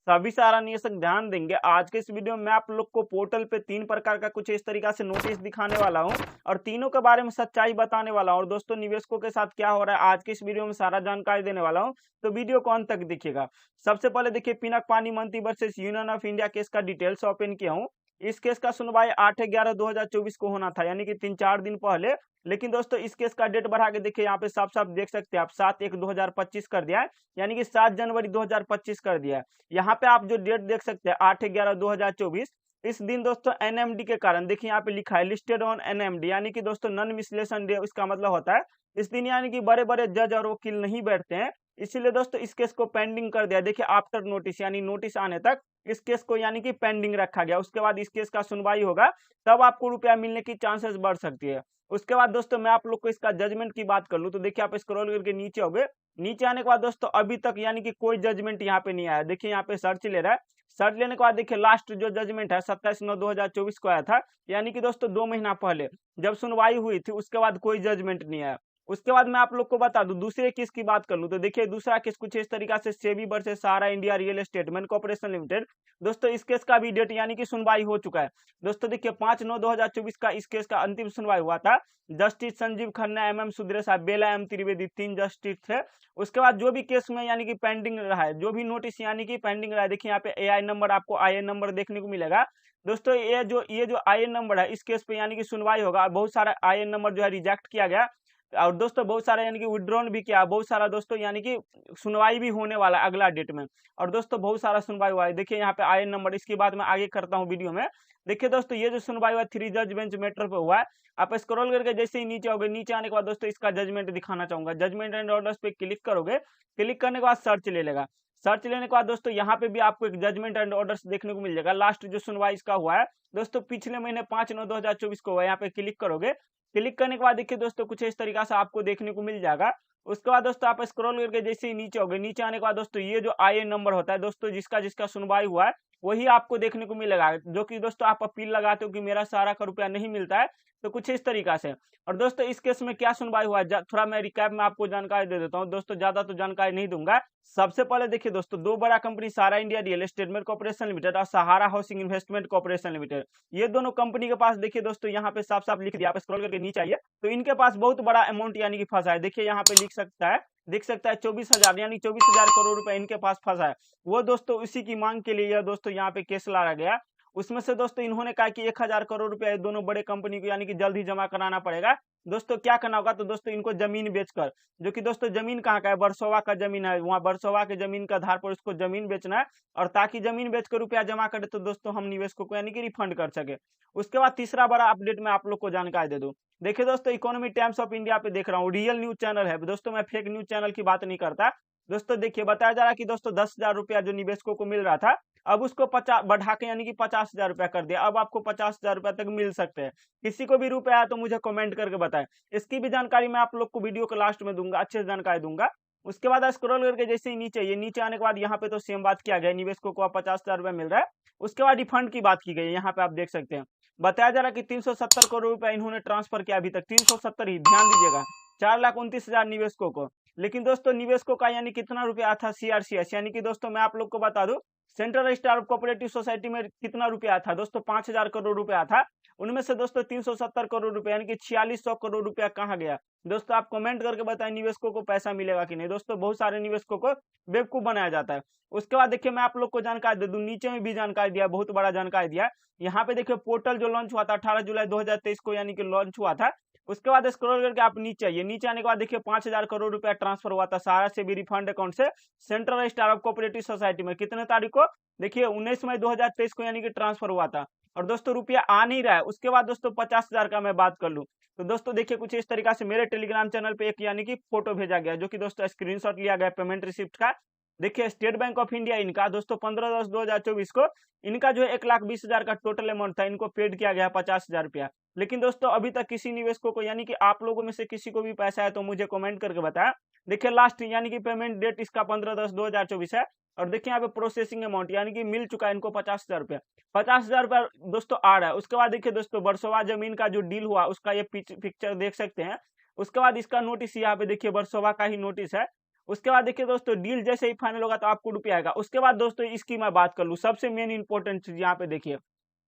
सभी सारा निवेशक ध्यान देंगे। आज के इस वीडियो में मैं आप लोग को पोर्टल पे 3 प्रकार का कुछ इस तरीका से नोटिस दिखाने वाला हूं और तीनों के बारे में सच्चाई बताने वाला हूं और दोस्तों निवेशकों के साथ क्या हो रहा है आज के इस वीडियो में सारा जानकारी देने वाला हूं, तो वीडियो को अंत तक देखिएगा। सबसे पहले देखिए, पिनक पानी मंत्री versus union of India case का डिटेल्स ओपन किया हूँ। इस केस का सुनवाई 8/11/2024 को होना था, यानी कि 3-4 दिन पहले। लेकिन दोस्तों इस केस का डेट बढ़ा के देखिए, यहाँ पे साफ साफ देख सकते हैं आप 7/1/2025 कर दिया है, यानी कि 7 जनवरी 2025 कर दिया है। यहाँ पे आप जो डेट देख सकते हैं 8/11/2024, इस दिन दोस्तों एनएमडी के कारण देखिए यहाँ पे लिखा है लिस्टेड ऑन एनएमडी, यानी कि दोस्तों नॉन मिसलेशन डे। इसका मतलब होता है इस दिन यानी कि बड़े बड़े जज और वकील नहीं बैठते हैं, इसीलिए दोस्तों इस केस को पेंडिंग कर दिया। देखिए आफ्टर नोटिस, यानी नोटिस आने तक इस केस को यानी कि पेंडिंग रखा गया। उसके बाद इस केस का सुनवाई होगा, तब आपको रुपया मिलने की चांसेस बढ़ सकती है। उसके बाद दोस्तों मैं आप लोग को इसका जजमेंट की बात कर लूं तो देखिए, आप स्क्रॉल करके नीचे हो गए। नीचे आने के बाद दोस्तों अभी तक यानी कि कोई जजमेंट यहाँ पे नहीं आया। देखिए यहाँ पे सर्च ले रहा है, सर्च लेने के बाद देखिए लास्ट जो जजमेंट है 27/9/2024 को आया था, यानी कि दोस्तों 2 महीना पहले जब सुनवाई हुई थी, उसके बाद कोई जजमेंट नहीं आया। उसके बाद मैं आप लोग को बता दूं दूसरे केस की बात कर लूं तो देखिए दूसरा केस कुछ इस तरीका से SEBI versus Sahara India real estate corporation limited. दोस्तों इस केस का भी डेट यानी कि सुनवाई हो चुका है। दोस्तों देखिए 5/9/2024 का इस केस का अंतिम सुनवाई हुआ था। जस्टिस संजीव खन्ना, एम सुंदर साहब, बेला एम त्रिवेदी, 3 जस्टिस थे। उसके बाद जो भी केस में यानी कि पेंडिंग रहा है, जो भी नोटिस यानी कि पेंडिंग रहा है, देखिए यहाँ पे एआई नंबर, आपको आई नंबर देखने को मिलेगा। दोस्तों ये जो आई नंबर है, इस केस पे यानी कि सुनवाई होगा। बहुत सारा आई नंबर जो है रिजेक्ट किया गया और दोस्तों बहुत सारा यानी कि विड्रॉन भी किया, बहुत सारा दोस्तों यानी कि सुनवाई भी होने वाला है अगला डेट में। और दोस्तों बहुत सारा सुनवाई हुआ है, देखिए यहाँ पे आई नंबर। इसकी बात मैं आगे करता हूँ वीडियो में। देखिए दोस्तों ये जो सुनवाई हुआ 3 जज बेंच मैटर पे हुआ है। आप स्क्रॉल करके जैसे ही नीचे आओगे, नीचे आने के बाद दोस्तों इसका जजमेंट दिखाना चाहूंगा। जजमेंट एंड ऑर्डर्स पे क्लिक करोगे, क्लिक करने के बाद सर्च ले लेगा। सर्च लेने के बाद दोस्तों यहाँ पे भी आपको एक जजमेंट एंड ऑर्डर्स देखने को मिल जाएगा। लास्ट जो सुनवाई इसका हुआ है दोस्तों पिछले महीने 5/9/2024 को हुआ है। यहाँ पे क्लिक करोगे, क्लिक करने के बाद देखिए दोस्तों कुछ इस तरीका से आपको देखने को मिल जाएगा। उसके बाद दोस्तों आप स्क्रॉल करके जैसे ही नीचे होगे, नीचे आने के बाद दोस्तों ये जो आई नंबर होता है दोस्तों, जिसका जिसका सुनवाई हुआ है वही आपको देखने को मिलेगा। जो कि दोस्तों आप अपील लगाते हो कि मेरा सारा का रुपया नहीं मिलता है, तो कुछ इस तरीका से। और दोस्तों इस केस में क्या सुनवाई हुआ है थोड़ा मैं रिकैप में आपको जानकारी दे देता हूँ। दोस्तों ज्यादा तो जानकारी नहीं दूंगा। सबसे पहले देखिए दोस्तों, 2 बड़ा company Sahara India real estate corporation limited और Sahara housing investment corporation limited, ये दोनों कंपनी के पास देखिए दोस्तों यहाँ पे साफ साफ लिख दिया। आप स्क्रॉल करके नीचे आइए तो इनके पास बहुत बड़ा अमाउंट यानी कि फंसा है। देखिए यहाँ पे लिख सकता है, दिख सकता है 24,000 यानी 24,000 करोड़ रुपए इनके पास फंसा है। वो दोस्तों उसी की मांग के लिए यह दोस्तों यहाँ पे केस लाया गया। उसमें से दोस्तों इन्होंने कहा कि 1,000 करोड़ रुपया दोनों बड़े कंपनी को यानी कि जल्द ही जमा कराना पड़ेगा। दोस्तों क्या करना होगा, तो दोस्तों इनको जमीन बेचकर, जो कि दोस्तों जमीन कहाँ का है, वर्सोवा का जमीन है, वहाँ वर्सोवा के जमीन का आधार पर उसको जमीन बेचना है। और ताकि जमीन बेचकर रुपया जमा करे तो दोस्तों हम निवेशकों को यानी कि रिफंड कर सके। उसके बाद तीसरा बड़ा अपडेट मैं आप लोग को जानकारी दे दूं। देखिए दोस्तों इकोनॉमी टाइम्स ऑफ इंडिया पे देख रहा हूँ, रियल न्यूज चैनल है दोस्तों, मैं फेक न्यूज चैनल की बात नहीं करता। दोस्तों देखिए बताया जा रहा है कि दोस्तों 10,000 रुपया जो निवेशकों को मिल रहा था, अब उसको 50 बढ़ा के यानी कि 50,000 रुपया कर दिया। अब आपको 50,000 रुपया तक मिल सकते हैं। किसी को भी रुपया आया तो मुझे कमेंट करके बताएं। इसकी भी जानकारी मैं आप लोग को वीडियो के लास्ट में दूंगा, अच्छे से जानकारी दूंगा। उसके बाद स्क्रॉल करके जैसे ही नीचे, ये नीचे आने के बाद यहाँ पे तो सेम बात किया गया, निवेशकों को 50,000 रुपया मिल रहा है। उसके बाद रिफंड की बात की गई है, यहाँ पे आप देख सकते हैं। बताया जा रहा है कि 370 करोड़ रुपया इन्होंने ट्रांसफर किया, अभी तक 370 ही, ध्यान दीजिएगा, 4,29,000 निवेशकों को। लेकिन दोस्तों निवेशकों का यानी कितना रुपया था सीआरसीएस, यानी कि दोस्तों मैं आप लोग को बता दूं, सेंट्रल स्टार कोऑपरेटिव सोसाइटी में कितना रुपया था दोस्तों, 5,000 करोड़ रुपया था। उनमें से दोस्तों 370 करोड़ रुपया यानी कि 4600 करोड़ रुपया कहाँ गया। दोस्तों आप कमेंट करके बताएं निवेशकों को पैसा मिलेगा कि नहीं। दोस्तों बहुत सारे निवेशकों को बेवकूफ बनाया जाता है। उसके बाद देखिए मैं आप लोग को जानकारी दे दूं, नीचे में भी जानकारी दिया, बहुत बड़ा जानकारी दिया। यहाँ पे देखिए पोर्टल जो लॉन्च हुआ था 18 जुलाई 2023 को यानी कि लॉन्च हुआ था। उसके बाद स्क्रॉल करके आप नीचे आइए, नीचे आने के बाद देखिए 5,000 करोड़ रुपया ट्रांसफर हुआ था सहारा से भी रिफंड अकाउंट से central star of cooperative society में। कितने तारीख को, देखिए 19 मई 2023 को यानी कि ट्रांसफर हुआ था। और दोस्तों रुपया आ नहीं रहा है। उसके बाद दोस्तों 50,000 का मैं बात कर लूं तो दोस्तों देखिए कुछ इस तरीका से मेरे टेलीग्राम चैनल पे एक यानी कि फोटो भेजा गया, जो कि दोस्तों स्क्रीनशॉट लिया गया पेमेंट रिसिप्ट का। देखिए स्टेट बैंक ऑफ इंडिया इनका दोस्तों 15/10/2024 को इनका जो है 1,20,000 का टोटल अमाउंट था, इनको पेड किया गया 50,000 रुपया। लेकिन दोस्तों अभी तक किसी निवेशकों को यानी कि आप लोगों में से किसी को भी पैसा है तो मुझे कमेंट करके बताया। देखिए लास्ट यानी कि पेमेंट डेट इसका 15/10/2024 है। और देखिए यहाँ पे प्रोसेसिंग अमाउंट यानी कि मिल चुका है इनको 50,000 रुपया, 50,000 रुपया दोस्तों आ रहा है। उसके बाद देखिए दोस्तों वर्सोवा जमीन का जो डील हुआ उसका ये पिक्चर देख सकते हैं। उसके बाद इसका नोटिस यहाँ पे देखिए वर्सोवा का ही नोटिस है। उसके बाद देखिए दोस्तों डील जैसे ही फाइनल होगा तो आपको रुपया आएगा। उसके बाद दोस्तों इसकी मैं बात कर लूँ, सबसे मेन इंपॉर्टेंट चीज यहाँ पे देखिए,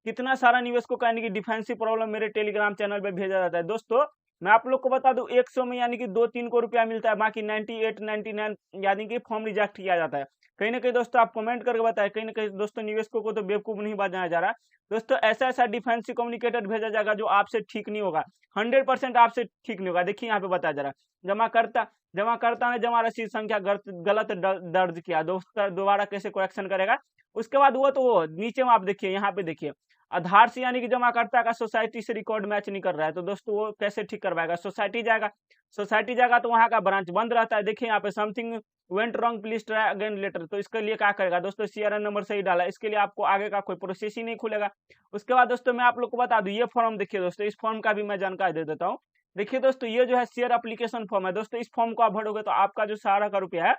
कितना सारा निवेशकों का यानी कि डिफेंसिव प्रॉब्लम मेरे टेलीग्राम चैनल पे भेजा जाता है। दोस्तों मैं आप लोग को बता दूं 100 में यानी कि 2-3 को रुपया मिलता है, बाकी 98-99 यानी कि फॉर्म रिजेक्ट किया जाता है। कहीं ना कहीं दोस्तों आप कमेंट करके बताएं, कहीं ना कहीं दोस्तों निवेशकों को तो बेवकूफ नहीं बनाया जा रहा। दोस्तों ऐसा ऐसा डिफेंसिव कम्युनिकेटर भेजा जाएगा जो आपसे ठीक नहीं होगा, 100% आपसे ठीक नहीं होगा। देखिए यहाँ पे बताया जा रहा है, जमाकर्ता ने जमा रसीद संख्या गलत दर्ज किया, दोस्तों दोबारा कैसे करेक्शन करेगा। उसके बाद वो तो वो नीचे में आप देखिए, यहाँ पे देखिए आधार से यानी कि जमाकर्ता का सोसाइटी से रिकॉर्ड मैच नहीं कर रहा है, तो दोस्तों वो कैसे ठीक करवाएगा। सोसाइटी जाएगा तो वहां का ब्रांच बंद रहता है। देखिए यहाँ पे something went wrong please try again later, तो इसके लिए क्या करेगा दोस्तों, सीआरएन नंबर सही डाला, इसके लिए आपको आगे का कोई प्रोसेस ही नहीं खुलेगा। उसके बाद दोस्तों मैं आप लोग को बता दूं, ये फॉर्म देखिए दोस्तों, इस फॉर्म का भी मैं जानकारी दे देता हूँ। देखिए दोस्तों ये जो है शेयर एप्लीकेशन फॉर्म है दोस्तों, इस फॉर्म को आप भरोगे तो आपका जो सारा का रुपया है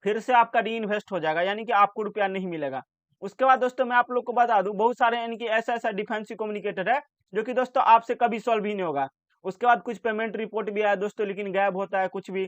फिर से आपका री इन्वेस्ट हो जाएगा, यानी कि आपको रुपया नहीं मिलेगा। उसके बाद दोस्तों मैं आप लोग को बता दूं, बहुत सारे यानी कि ऐसा ऐसा डिफेंसिव कम्युनिकेटर है जो कि दोस्तों आपसे कभी सॉल्व ही नहीं होगा। उसके बाद कुछ पेमेंट रिपोर्ट भी आया दोस्तों, लेकिन गायब होता है कुछ भी।